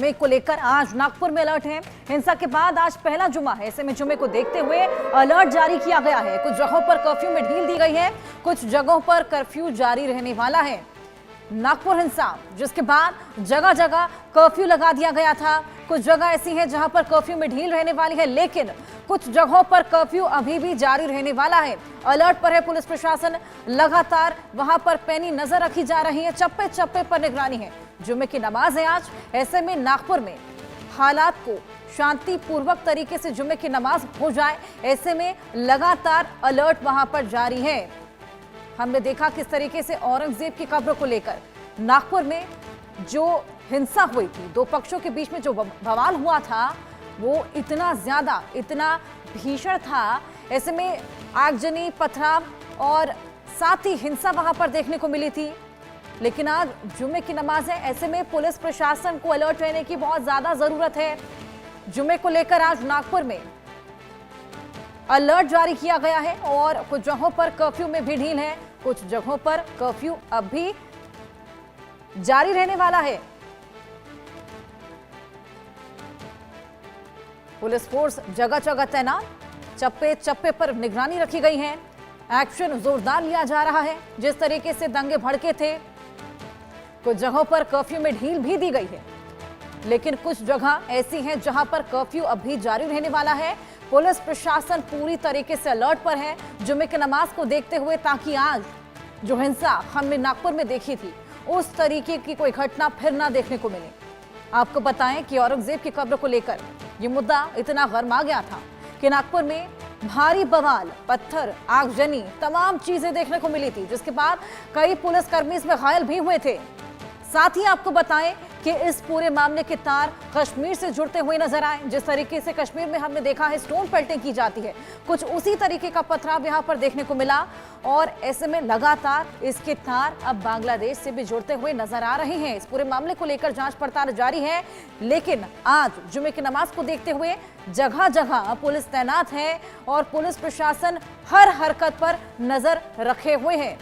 जुमे को लेकर आज नागपुर में अलर्ट है। हिंसा के बाद आज पहला जुमा है, ऐसे में जुमे को देखते हुए अलर्ट जारी किया गया है। कुछ जगहों पर कर्फ्यू में ढील दी गई है, कुछ जगहों पर कर्फ्यू जारी रहने वाला है। नागपुर हिंसा जिसके बाद जगह जगह कर्फ्यू लगा दिया गया था। कुछ जगह ऐसी है जहां पर कर्फ्यू में ढील रहने वाली है, लेकिन कुछ जगहों पर कर्फ्यू अभी भी जारी रहने वाला है। अलर्ट पर है पुलिस प्रशासन, लगातार वहां पर पैनी नजर रखी जा रही है, चप्पे चप्पे पर निगरानी है। जुम्मे की नमाज है आज, ऐसे में नागपुर में हालात को शांतिपूर्वक तरीके से जुम्मे की नमाज हो जाए, ऐसे में लगातार अलर्ट वहां पर जारी है। हमने देखा किस तरीके से औरंगजेब की कब्र को लेकर नागपुर में जो हिंसा हुई थी, दो पक्षों के बीच में जो बवाल हुआ था वो इतना ज्यादा, इतना भीषण था। ऐसे में आगजनी, पथराव और साथ ही हिंसा वहां पर देखने को मिली थी। लेकिन आज जुम्मे की नमाज है, ऐसे में पुलिस प्रशासन को अलर्ट रहने की बहुत ज्यादा जरूरत है। जुम्मे को लेकर आज नागपुर में अलर्ट जारी किया गया है और कुछ जगहों पर कर्फ्यू में भी ढील है, कुछ जगहों पर कर्फ्यू अब भी जारी रहने वाला है। पुलिस फोर्स जगह जगह तैनात, चप्पे चप्पे पर निगरानी रखी गई है। एक्शन जोरदार लिया जा रहा है। जिस तरीके से दंगे भड़के थे, कुछ जगहों पर कर्फ्यू में ढील भी दी गई है, लेकिन कुछ जगह ऐसी हैं जहां पर कर्फ्यू अब भी जारी रहने वाला है। पुलिस प्रशासन पूरी तरीके से अलर्ट पर है जुम्मे की नमाज को देखते हुए, ताकि आज जो हिंसा हमने नागपुर में देखी थी उस तरीके की कोई घटना फिर ना देखने को मिले। आपको बताएं कि औरंगजेब की कब्र को लेकर ये मुद्दा इतना गर्मा गया था कि नागपुर में भारी बवाल, पत्थर, आगजनी, तमाम चीजें देखने को मिली थी, जिसके बाद कई पुलिसकर्मी इसमें घायल भी हुए थे। साथ ही आपको बताएं कि इस पूरे मामले के तार कश्मीर से जुड़ते हुए नजर आए। जिस तरीके से कश्मीर में हमने देखा है स्टोन पेल्टिंग की जाती है, कुछ उसी तरीके का पथराव यहां पर देखने को मिला और ऐसे में लगातार इसके तार अब बांग्लादेश से भी जुड़ते हुए नजर आ रहे हैं। इस पूरे मामले को लेकर जांच पड़ताल जारी है, लेकिन आज जुम्मे की नमाज को देखते हुए जगह जगह पुलिस तैनात है और पुलिस प्रशासन हर हरकत पर नजर रखे हुए हैं।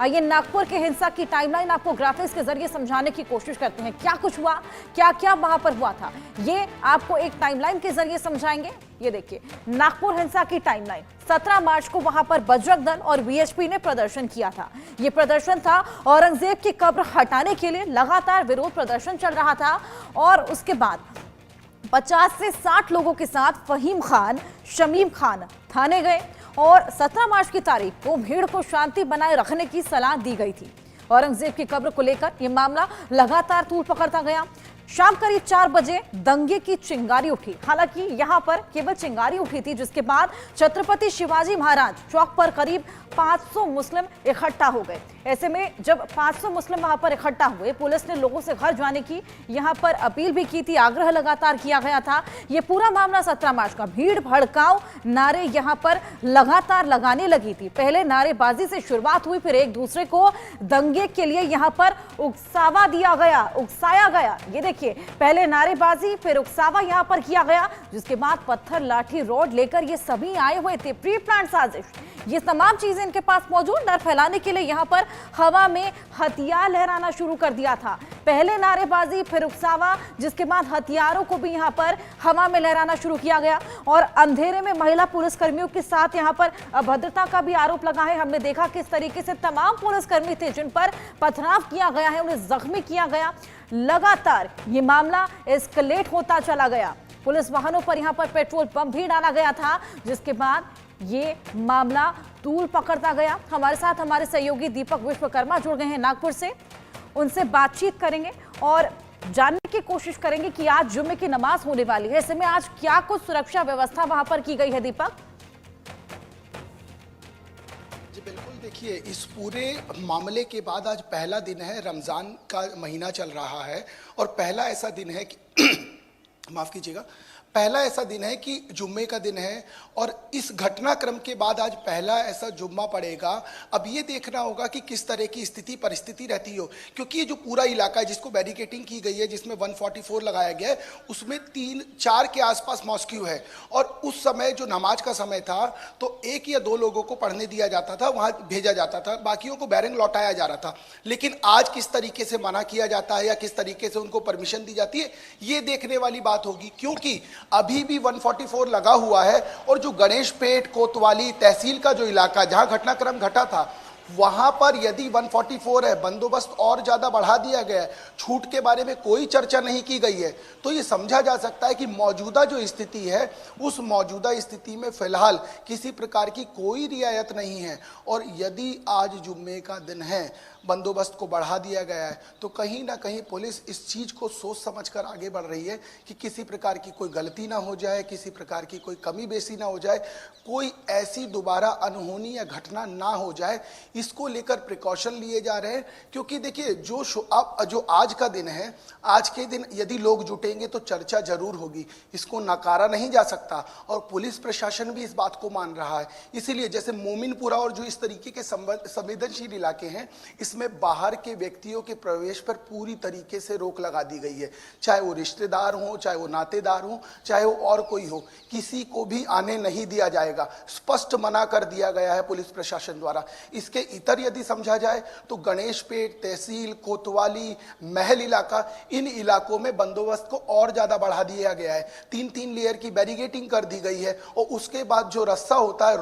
आइए नागपुर के हिंसा की टाइमलाइन आपको ग्राफिक्स के जरिए समझाने की कोशिश करते हैं। क्या कुछ हुआ, क्या क्या वहां पर हुआ था, ये आपको एक टाइमलाइन के जरिए समझाएंगे। ये देखिए नागपुर हिंसा की टाइमलाइन। 17 मार्च को वहां पर बजरंग दल और वीएचपी ने प्रदर्शन किया था। ये प्रदर्शन था औरंगजेब की कब्र हटाने के लिए, लगातार विरोध प्रदर्शन चल रहा था और उसके बाद 50 से 60 लोगों के साथ फहीम खान, शमीम खान थाने गए और 17 मार्च की तारीख को भीड़ को शांति बनाए रखने की सलाह दी गई थी। औरंगजेब की कब्र को लेकर यह मामला लगातार तूल पकड़ता गया। शाम करीब 4 बजे दंगे की चिंगारी उठी। हालांकि यहां पर केवल चिंगारी उठी थी, जिसके बाद छत्रपति शिवाजी महाराज चौक पर करीब 500 मुस्लिम इकट्ठा हो गए। ऐसे में जब 500 मुस्लिम वहां पर इकट्ठा हुए, पुलिस ने लोगों से घर जाने की यहां पर अपील भी की थी, आग्रह लगातार किया गया था। यह पूरा मामला 17 मार्च का। भीड़ भड़काऊ नारे यहां पर लगातार लगाने लगी थी। पहले नारेबाजी से शुरुआत हुई, फिर एक दूसरे को दंगे के लिए यहां पर उकसावा दिया गया, उकसाया गया। ये देखिए पहले नारेबाजी, फिर उकसावा यहां पर किया गया, जिसके बाद पत्थर, लाठी, रॉड लेकर ये सभी आए हुए थे। प्री प्लान साजिश, ये तमाम चीजें इनके पास मौजूद। डर फैलाने के लिए यहां पर हवा में हथियार लहराना शुरू कर दिया था। पहले नारेबाजी, फिर उकसावा, जिसके बाद हथियारों को भी यहां पर हवा में लहराना शुरू किया गया और अंधेरे में महिला पुलिसकर्मियों के साथ यहां पर अभद्रता का भी आरोप लगा है। हमने देखा किस तरीके से तमाम पुलिसकर्मी थे जिन पर पथराव किया गया है, उन्हें जख्मी किया गया। लगातार ये मामला एस्केलेट होता चला गया। पुलिस वाहनों पर यहां पर पेट्रोल पंप भी डाला गया था, जिसके बाद ये मामला तूल पकड़ता गया। हमारे साथ हमारे सहयोगी दीपक विश्वकर्मा जुड़ गए हैं नागपुर से, उनसे बातचीत करेंगे और जानने की कोशिश करेंगे कि आज जुम्मे की नमाज होने वाली है, ऐसे में आज क्या कुछ सुरक्षा व्यवस्था वहां पर की गई है। दीपक जी बिल्कुल, देखिए इस पूरे मामले के बाद आज पहला दिन है, रमजान का महीना चल रहा है और पहला ऐसा दिन है कि माफ कीजिएगा, पहला ऐसा दिन है कि जुम्मे का दिन है और इस घटनाक्रम के बाद आज पहला ऐसा जुम्मा पड़ेगा। अब ये देखना होगा कि किस तरह की स्थिति परिस्थिति रहती हो, क्योंकि ये जो पूरा इलाका है जिसको बैरिकेटिंग की गई है, जिसमें 144 लगाया गया है, उसमें 3-4 के आसपास मॉस्क्यू है और उस समय जो नमाज का समय था तो 1 या 2 लोगों को पढ़ने दिया जाता था, वहां भेजा जाता था, बाकियों को बैरंग लौटाया जा रहा था। लेकिन आज किस तरीके से मना किया जाता है या किस तरीके से उनको परमिशन दी जाती है, ये देखने वाली बात होगी, क्योंकि अभी भी 144 लगा हुआ है और जो गणेश पेट कोतवाली तहसील का जो इलाका जहां घटनाक्रम घटा था वहां पर यदि 144 है, बंदोबस्त और ज्यादा बढ़ा दिया गया है, छूट के बारे में कोई चर्चा नहीं की गई है, तो ये समझा जा सकता है कि मौजूदा जो स्थिति है उस मौजूदा स्थिति में फिलहाल किसी प्रकार की कोई रियायत नहीं है। और यदि आज जुम्मे का दिन है, बंदोबस्त को बढ़ा दिया गया है, तो कहीं ना कहीं पुलिस इस चीज को सोच समझकर आगे बढ़ रही है कि किसी प्रकार की कोई गलती ना हो जाए, किसी प्रकार की कोई कमी बेसी ना हो जाए, कोई ऐसी दोबारा अनहोनी या घटना ना हो जाए, इसको लेकर प्रिकॉशन लिए जा रहे हैं। क्योंकि देखिए जो आज का दिन है, आज के दिन यदि लोग जुटेंगे तो चर्चा जरूर होगी, इसको नकारा नहीं जा सकता और पुलिस प्रशासन भी इस बात को मान रहा है। इसीलिए जैसे मोमिनपुरा और जो इस तरीके के संवेदनशील इलाके हैं, इसमें बाहर के व्यक्तियों के प्रवेश पर पूरी तरीके से रोक लगा दी गई है, चाहे वो रिश्तेदार हो, चाहे वो नातेदार हो, चाहे वो और कोई हो, किसी को भी आने नहीं दिया जाएगा, स्पष्ट मना कर दिया गया है पुलिस प्रशासन द्वारा। इसके इतर यदि समझा जाए तो गणेश पेट, तहसील, कोतवाली, महल इलाका, इन इलाकों में बंदोबस्त को और ज्यादा बढ़ा दिया गया है। 3-3 लेयर की बैरिकेटिंग कर दी गई है और उसके बाद जो रस्सा होता है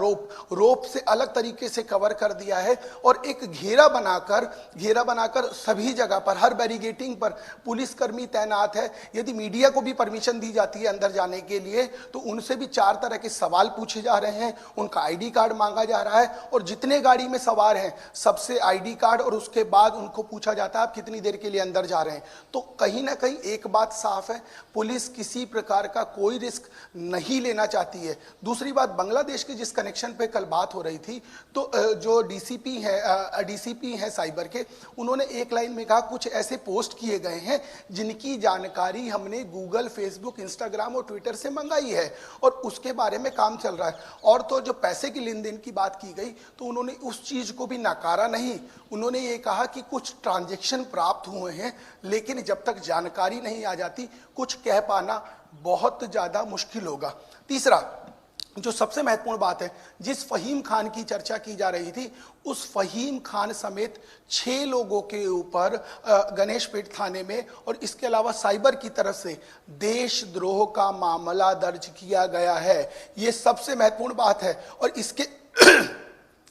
रोप से अलग तरीके से कवर कर दिया है और एक घेरा बनाकर सभी जगह पर हर बैरिकेटिंग पर पुलिसकर्मी तैनात है। यदि मीडिया को भी परमिशन दी जाती है अंदर जाने के लिए तो उनसे भी 4 तरह के सवाल पूछे जा रहे हैं, उनका आईडी कार्ड मांगा जा रहा है और जितने गाड़ी में सवार हैं सबसे आईडी कार्ड और उसके बाद उनको पूछा जाता है आप कितनी देर के लिए अंदर जा रहे हैं। तो कहीं ना कहीं एक बात साफ है, पुलिस किसी प्रकार का कोई रिस्क नहीं लेना चाहती है। दूसरी बात, बांग्लादेश के जिस कनेक्शन पे कल बात हो रही थी, तो जो डीसीपी है साइबर के, उन्होंने एक लाइन में कहा कुछ ऐसे पोस्ट किए गए हैं जिनकी जानकारी हमने गूगल, फेसबुक, इंस्टाग्राम और ट्विटर से मंगाई है और उसके बारे में काम चल रहा है। और तो जो पैसे की लेन देन की बात की गई तो उन्होंने उस चीज को भी नकारा नहीं, उन्होंने ये कहा कि कुछ ट्रांजैक्शन प्राप्त हुए हैं, लेकिन जब तक जानकारी नहीं आ जाती कुछ कह पाना बहुत ज्यादा मुश्किल होगा। तीसरा, जो सबसे महत्वपूर्ण बात है, जिस फहीम खान की चर्चा की जा रही थी, उस फहीम खान समेत 6 लोगों के ऊपर गणेशपेट थाने में और इसके अलावा साइबर की तरफ से देशद्रोह का मामला दर्ज किया गया है। ये सबसे महत्वपूर्ण बात है।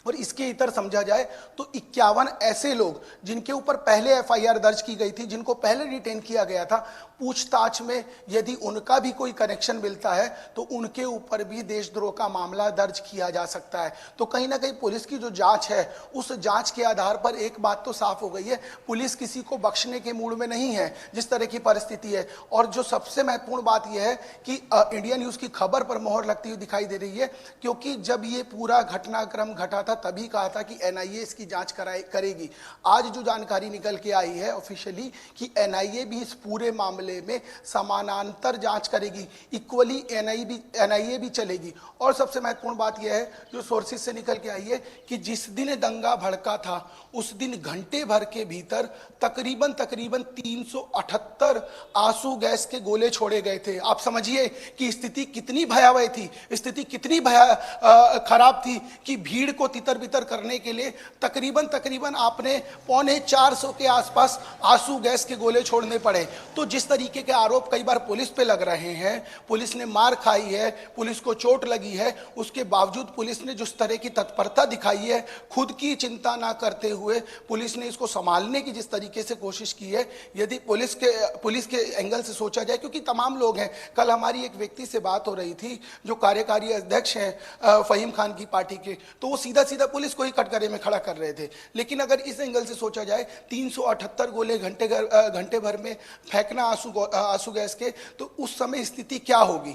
और इसके इतर समझा जाए तो 51 ऐसे लोग जिनके ऊपर पहले एफआईआर दर्ज की गई थी, जिनको पहले डिटेन किया गया था, पूछताछ में यदि उनका भी कोई कनेक्शन मिलता है तो उनके ऊपर भी देशद्रोह का मामला दर्ज किया जा सकता है। तो कहीं ना कहीं पुलिस की जो जांच है, उस जांच के आधार पर एक बात तो साफ हो गई है, पुलिस किसी को बख्शने के मूड में नहीं है जिस तरह की परिस्थिति है। और जो सबसे महत्वपूर्ण बात यह है कि इंडिया न्यूज की खबर पर मोहर लगती हुई दिखाई दे रही है, क्योंकि जब ये पूरा घटनाक्रम घटा था तभी कहा था कि एनआईए इसकी जांच करेगी। आज जो जानकारी निकल के आई है ऑफिशियली कि एनआईए भी इस पूरे मामले में समानांतर जांच करेगी, इक्वली एनआईए भी चलेगी। और सबसे महत्वपूर्ण बात यह है जो सोर्सेज से निकल के आई है कि जिस दिन दंगा भड़का था उस दिन घंटे भर के भीतर तकरीबन 378 आंसू गैस के गोले छोड़े गए थे। आप समझिए कि स्थिति कितनी भयावह थी, स्थिति कितनी खराब थी कि भीड़ को तितर बितर करने के लिए तकरीबन आपने 350 के आसपास आंसू गैस के गोले छोड़ने पड़े। तो जिस तरीके के आरोप कई बार पुलिस पे लग रहे हैं, पुलिस ने मार खाई है, पुलिस को चोट लगी है, उसके बावजूद पुलिस ने जिस तरह की तत्परता दिखाई है, खुद की चिंता ना करते हुए पुलिस ने इसको संभालने की जिस तरीके से कोशिश की है, यदि पुलिस के एंगल से सोचा जाए, क्योंकि तमाम लोग हैं, कल हमारी एक व्यक्ति से बात हो रही थी जो कार्यकारी अध्यक्ष हैं फहीम खान की पार्टी के, तो वो सीधा पुलिस को ही कटघरे में खड़ा कर रहे थे। लेकिन अगर इस एंगल से सोचा जाए 378 गोले घंटे भर में फेंकना आंसू गैस के, तो उस समय स्थिति क्या होगी।